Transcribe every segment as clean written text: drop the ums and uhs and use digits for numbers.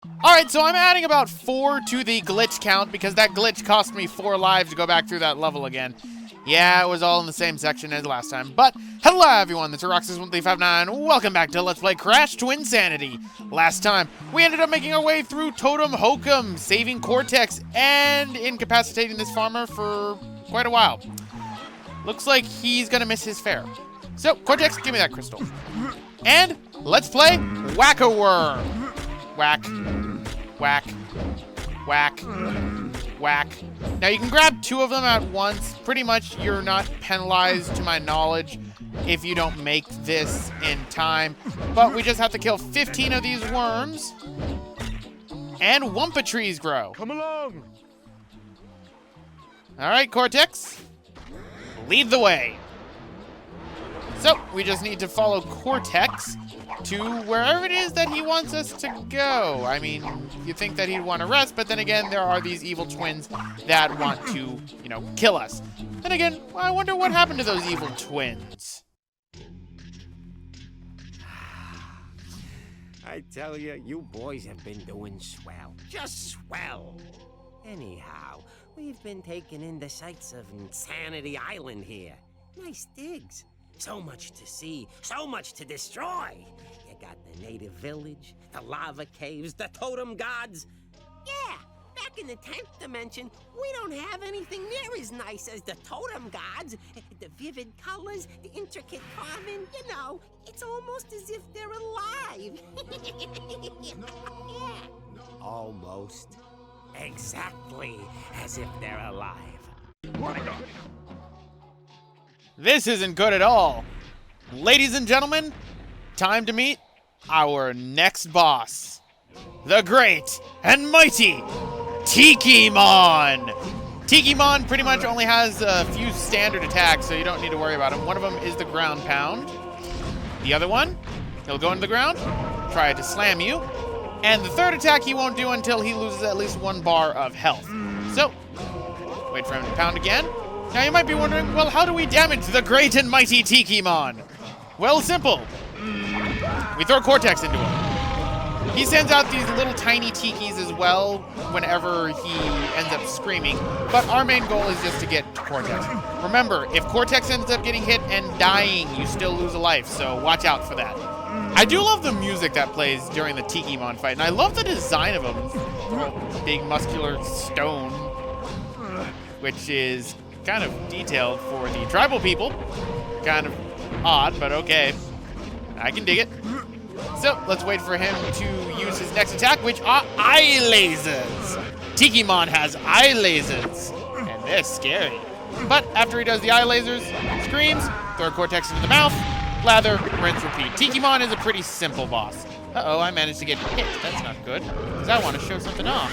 Alright, so I'm adding about 4 to the glitch count because that glitch cost me 4 lives to go back through that level again. Yeah, it was all in the same section as last time. But, hello everyone, this is Roxas1359. Welcome back to Let's Play Crash Twinsanity. Last time, we ended up making our way through Totem Hokum, saving Cortex, and incapacitating this farmer for quite a while. Looks like he's gonna miss his fare. So, Cortex, give me that crystal. And, let's play Whack-A-Worm. Whack, whack, whack, whack. Now you can grab 2 of them at once. Pretty much you're not penalized, to my knowledge, if you don't make this in time. But we just have to kill 15 of these worms. And Wumpa trees grow. Come along. Alright, Cortex. Lead the way. So, we just need to follow Cortex to wherever it is that he wants us to go. I mean, you think that he'd want to rest, but then again, there are these evil twins that want to, kill us. Then again, I wonder what happened to those evil twins. I tell you, you boys have been doing swell. Just swell. Anyhow, we've been taking in the sights of Insanity Island here. Nice digs. So much to see, so much to destroy. You got the native village, the lava caves, the totem gods. Yeah, back in the 10th dimension, we don't have anything near as nice as the totem gods. The vivid colors, the intricate carving, it's almost as if they're alive. Yeah. Almost. Exactly as if they're alive. This isn't good at all. Ladies and gentlemen, time to meet our next boss. The great and mighty Tikimon. Tikimon pretty much only has a few standard attacks, so you don't need to worry about him. One of them is the ground pound. The other one, he'll go into the ground, try to slam you. And the third attack he won't do until he loses at least 1 bar of health. So, wait for him to pound again. Now you might be wondering, well, how do we damage the great and mighty Tikimon? Well, simple. We throw Cortex into him. He sends out these little tiny tikis as well whenever he ends up screaming, but our main goal is just to get to Cortex. Remember, if Cortex ends up getting hit and dying, you still lose a life, so watch out for that. I do love the music that plays during the Tikimon fight, and I love the design of him. Big muscular stone, which is kind of detailed for the tribal people. Kind of odd, but okay. I can dig it. So, let's wait for him to use his next attack, which are eye lasers. Tikimon has eye lasers, and they're scary. But after he does the eye lasers, screams, throw Cortex into the mouth, lather, rinse, repeat. Tikimon is a pretty simple boss. Uh-oh, I managed to get hit. That's not good, because I want to show something off.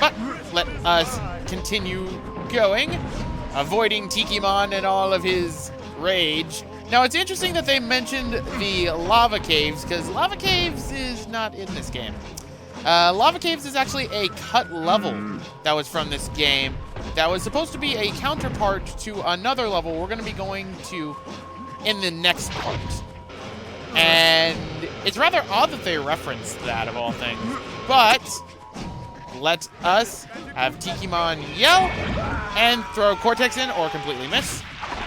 But let us continue going, avoiding Tikimon and all of his rage. Now, it's interesting that they mentioned the lava caves, because lava caves is not in this game. Lava caves is actually a cut level that was from this game that was supposed to be a counterpart to another level we're going to be going to in the next part. And it's rather odd that they referenced that, of all things. But let us have Tikimon yell and throw Cortex in or completely miss.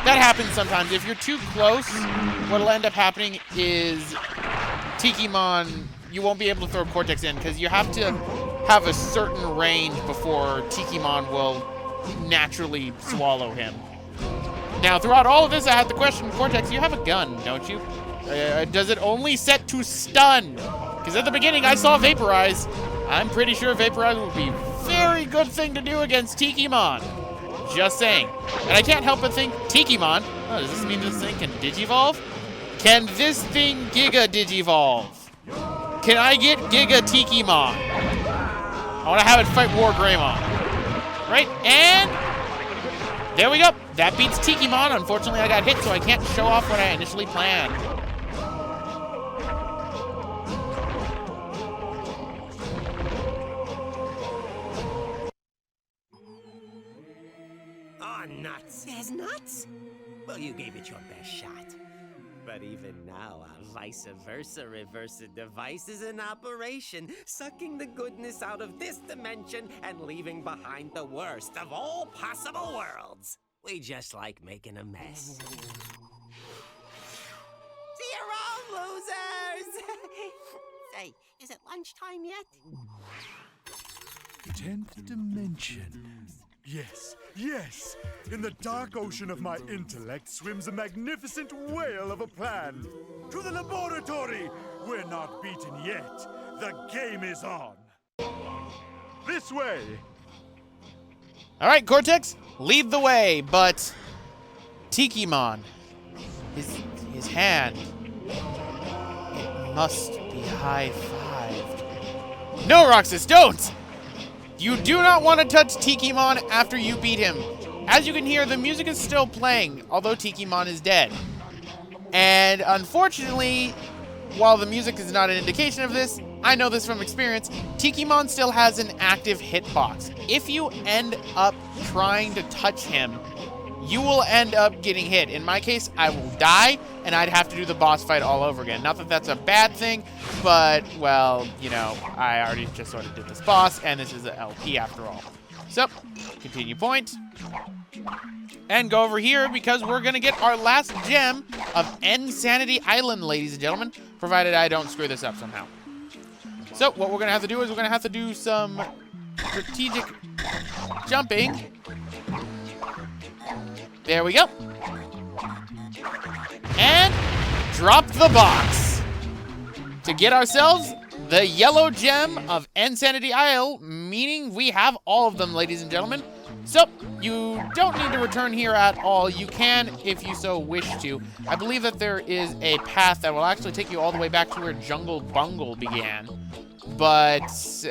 That happens sometimes. If you're too close, what'll end up happening is Tikimon, you won't be able to throw Cortex in because you have to have a certain range before Tikimon will naturally swallow him. Now, throughout all of this, I had the question, Cortex, you have a gun, don't you? Does it only set to stun? Because at the beginning, I saw Vaporize. I'm pretty sure Vaporize would be a very good thing to do against Tikimon. Just saying. And I can't help but think, Tikimon, oh, does this mean this thing can Digivolve? Can this thing Giga Digivolve? Can I get Giga Tikimon? I want to have it fight War Greymon. Right, and there we go. That beats Tikimon. Unfortunately, I got hit, so I can't show off what I initially planned. Oh, nuts. There's nuts? Well, you gave it your best shot. But even now, our vice versa reverser device is in operation, sucking the goodness out of this dimension and leaving behind the worst of all possible worlds. We just like making a mess. See you around, losers! Say, is it lunchtime yet? 10th dimension. Yes, yes! In the dark ocean of my intellect swims a magnificent whale of a plan. To the laboratory! We're not beaten yet. The game is on. This way! All right, Cortex, lead the way, but Tikimon, his hand, it must be high-fived. No, Roxas, don't! You do not want to touch Tikimon after you beat him. As you can hear, the music is still playing, although Tikimon is dead. And unfortunately, while the music is not an indication of this, I know this from experience, Tikimon still has an active hitbox. If you end up trying to touch him, you will end up getting hit. In my case, I will die, and I'd have to do the boss fight all over again. Not that that's a bad thing, but, well, you know, I already just sort of did this boss, and this is an LP after all. So, continue point. And go over here, because we're going to get our last gem of Twinsanity Island, ladies and gentlemen, provided I don't screw this up somehow. So, what we're going to have to do is we're going to have to do some strategic jumping. There we go. And drop the box to get ourselves the yellow gem of Twinsanity Isle, meaning we have all of them, ladies and gentlemen. So, you don't need to return here at all. You can, if you so wish to. I believe that there is a path that will actually take you all the way back to where Jungle Bungle began. But it's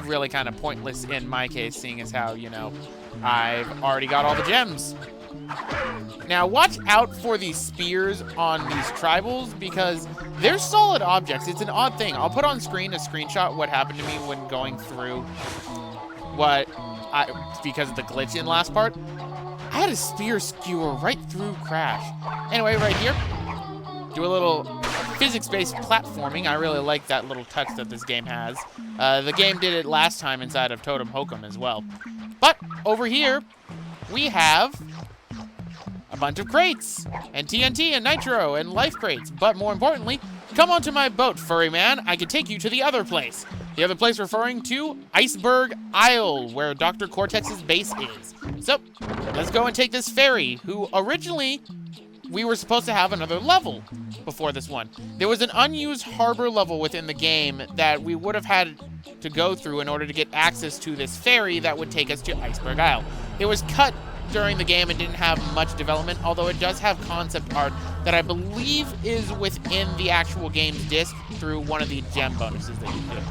really kind of pointless in my case, seeing as how, you know, I've already got all the gems. Now, watch out for these spears on these tribals, because they're solid objects. It's an odd thing. I'll put on screen a screenshot what happened to me when going through because of the glitch in last part. I had a spear skewer right through Crash. Anyway, right here, do a little physics-based platforming. I really like that little touch that this game has. The game did it last time inside of Totem Hokum as well. But over here, we have a bunch of crates, and TNT and Nitro and life crates. But more importantly, come onto my boat, furry man. I can take you to the other place. The other place referring to Iceberg Isle, where Dr. Cortex's base is. So, let's go and take this ferry, who originally we were supposed to have another level before this one. There was an unused harbor level within the game that we would have had to go through in order to get access to this ferry that would take us to Iceberg Isle. It was cut during the game and didn't have much development, although it does have concept art that I believe is within the actual game's disc through one of the gem bonuses that you do.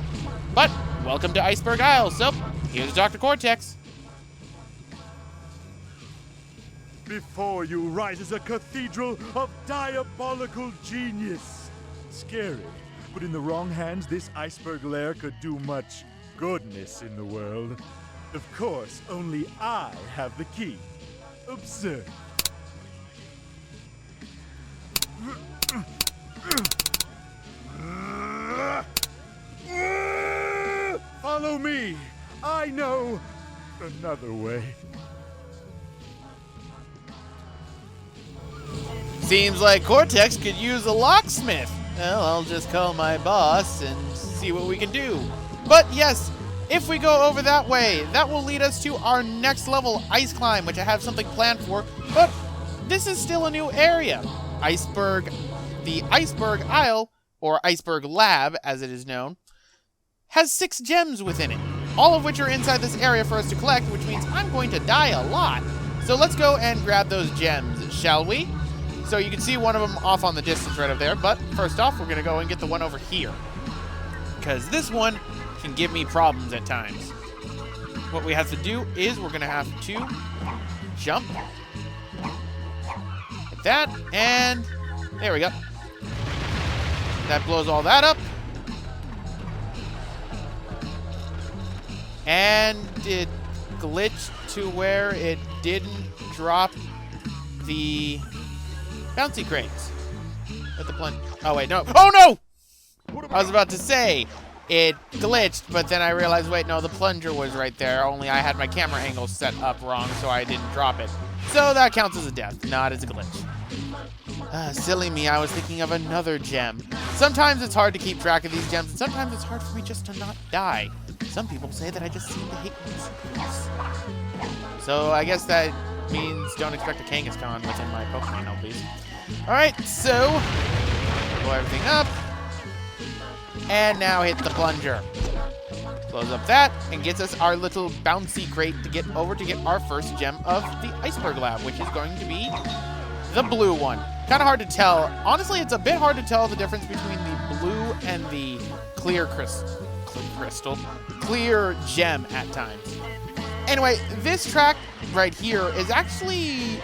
But, welcome to Iceberg Isle, so here's Dr. Cortex. Before you rises a cathedral of diabolical genius. Scary, but in the wrong hands, this iceberg lair could do much goodness in the world. Of course, only I have the key. Observe. Follow me. I know another way. Seems like Cortex could use a locksmith. Well, I'll just call my boss and see what we can do. But yes, if we go over that way, that will lead us to our next level, Ice Climb, which I have something planned for, but this is still a new area. The Iceberg Isle, or Iceberg Lab, as it is known, has 6 gems within it, all of which are inside this area for us to collect, which means I'm going to die a lot. So let's go and grab those gems, shall we? So you can see one of them off on the distance right over there, but first off, we're going to go and get the one over here, because this one can give me problems at times. What we have to do is we're going to have to jump like that, and there we go. That blows all that up. And it glitched to where it didn't drop the bouncy crates. With the plunge. Oh, wait, no. Oh, no! I was about to say it glitched, but then I realized, wait, no, the plunger was right there. Only I had my camera angle set up wrong, so I didn't drop it. So that counts as a death, not as a glitch. Silly me, I was thinking of another gem. Sometimes it's hard to keep track of these gems, and sometimes it's hard for me just to not die. Some people say that I just seem to hate musicals. So I guess that means don't expect a Kangaskhan within my Pokemon LBs. Alright, so blow everything up. And now hit the plunger. Close up that and gets us our little bouncy crate to get over to get our first gem of the Iceberg Lab, which is going to be the blue one. Kind of hard to tell. Honestly, it's a bit hard to tell the difference between the blue and the clear gem at times. Anyway, this track right here is actually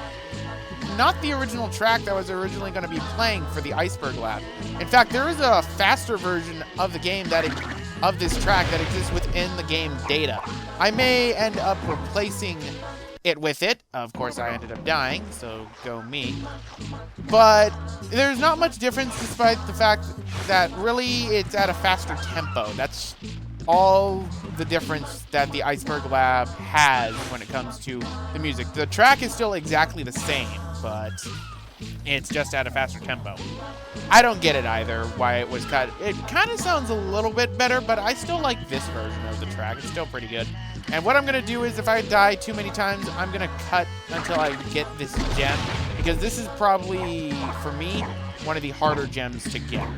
not the original track that was originally going to be playing for the Iceberg Lab. In fact, there is a faster version of the game of this track that exists within the game data. I may end up replacing it with it. Of course, I ended up dying, so go me. But there's not much difference despite the fact that really it's at a faster tempo. That's all the difference that the Iceberg Lab has when it comes to the music. The track is still exactly the same, but it's just at a faster tempo. I don't get it either, why it was cut. It kind of sounds a little bit better, but I still like this version of the track. It's still pretty good. And what I'm going to do is if I die too many times, I'm going to cut until I get this gem, because this is probably, for me, one of the harder gems to get.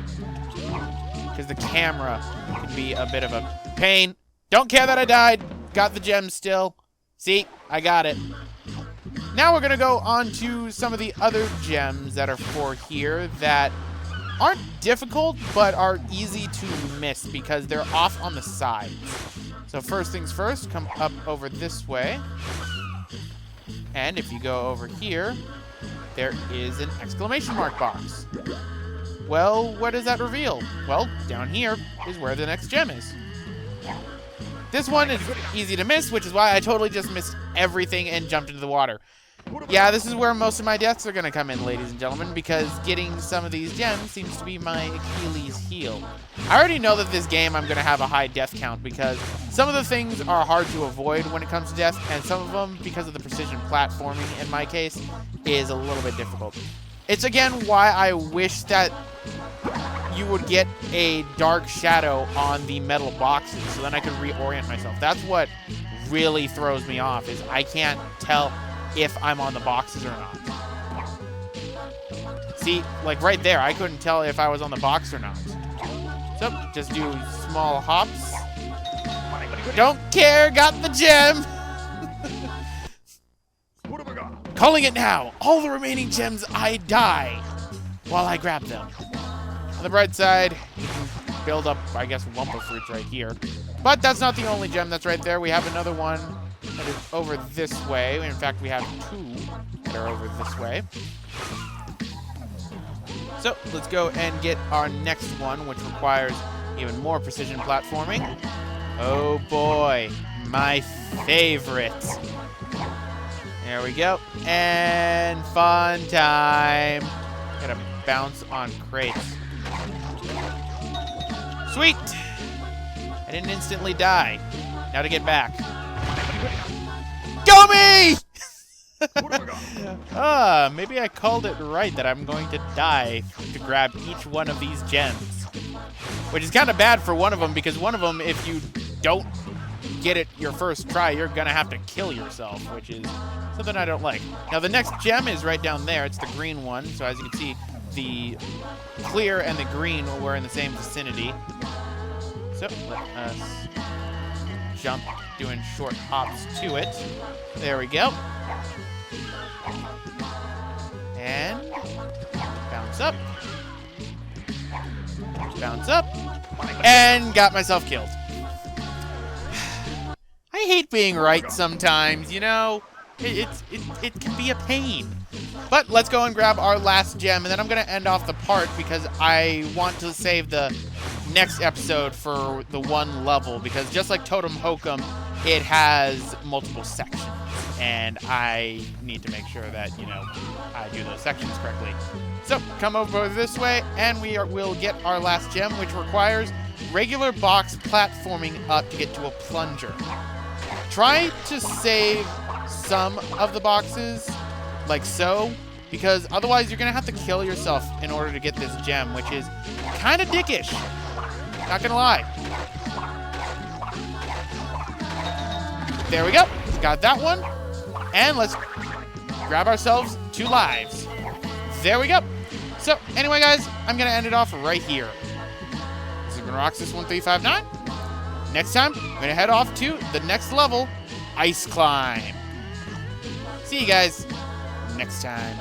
Because the camera can be a bit of a pain. Don't care that I died. Got the gem still. See, I got it. Now we're going to go on to some of the other gems that are for here that aren't difficult, but are easy to miss because they're off on the sides. So first things first, come up over this way. And if you go over here, there is an exclamation mark box. Well, what does that reveal? Well, down here is where the next gem is. This one is easy to miss, which is why I totally just missed everything and jumped into the water. Yeah, this is where most of my deaths are going to come in, ladies and gentlemen, because getting some of these gems seems to be my Achilles heel. I already know that this game I'm going to have a high death count because some of the things are hard to avoid when it comes to death, and some of them, because of the precision platforming in my case, is a little bit difficult. It's again why I wish that you would get a dark shadow on the metal boxes so then I could reorient myself. That's what really throws me off, is I can't tell if I'm on the boxes or not. See, like right there, I couldn't tell if I was on the box or not. So, just do small hops. Don't care, got the gem! Calling it now! All the remaining gems, I die while I grab them. On the bright side, you can build up, I guess, Wumpa fruits right here. But that's not the only gem that's right there. We have another one that is over this way. In fact, we have two that are over this way. So let's go and get our next one, which requires even more precision platforming. Oh boy, my favorite. There we go. And fun time. Gotta bounce on crates. Sweet! I didn't instantly die. Now to get back. Go me! Maybe I called it right that I'm going to die to grab each one of these gems. Which is kind of bad for one of them, because one of them, if you don't get it your first try, you're going to have to kill yourself, which is something I don't like. Now, the next gem is right down there. It's the green one. So as you can see, the clear and the green were in the same vicinity. So let us jump, doing short hops to it. There we go. And bounce up. Bounce up. And got myself killed. I hate being right sometimes, you know? It can be a pain. But let's go and grab our last gem, and then I'm going to end off the part because I want to save the next episode for the one level, because just like Totem Hokum, it has multiple sections. and I need to make sure that, you know, I do those sections correctly. So come over this way, and we'll get our last gem, which requires regular box platforming up to get to a plunger. Try to save some of the boxes, like so, because otherwise you're gonna have to kill yourself in order to get this gem, which is kind of dickish. Not gonna lie. There we go. Got that one. And let's grab ourselves 2 lives. There we go. So anyway, guys, I'm gonna end it off right here. This has been Roxas1359. Next time, I'm gonna head off to the next level, Ice Climb. See you guys next time.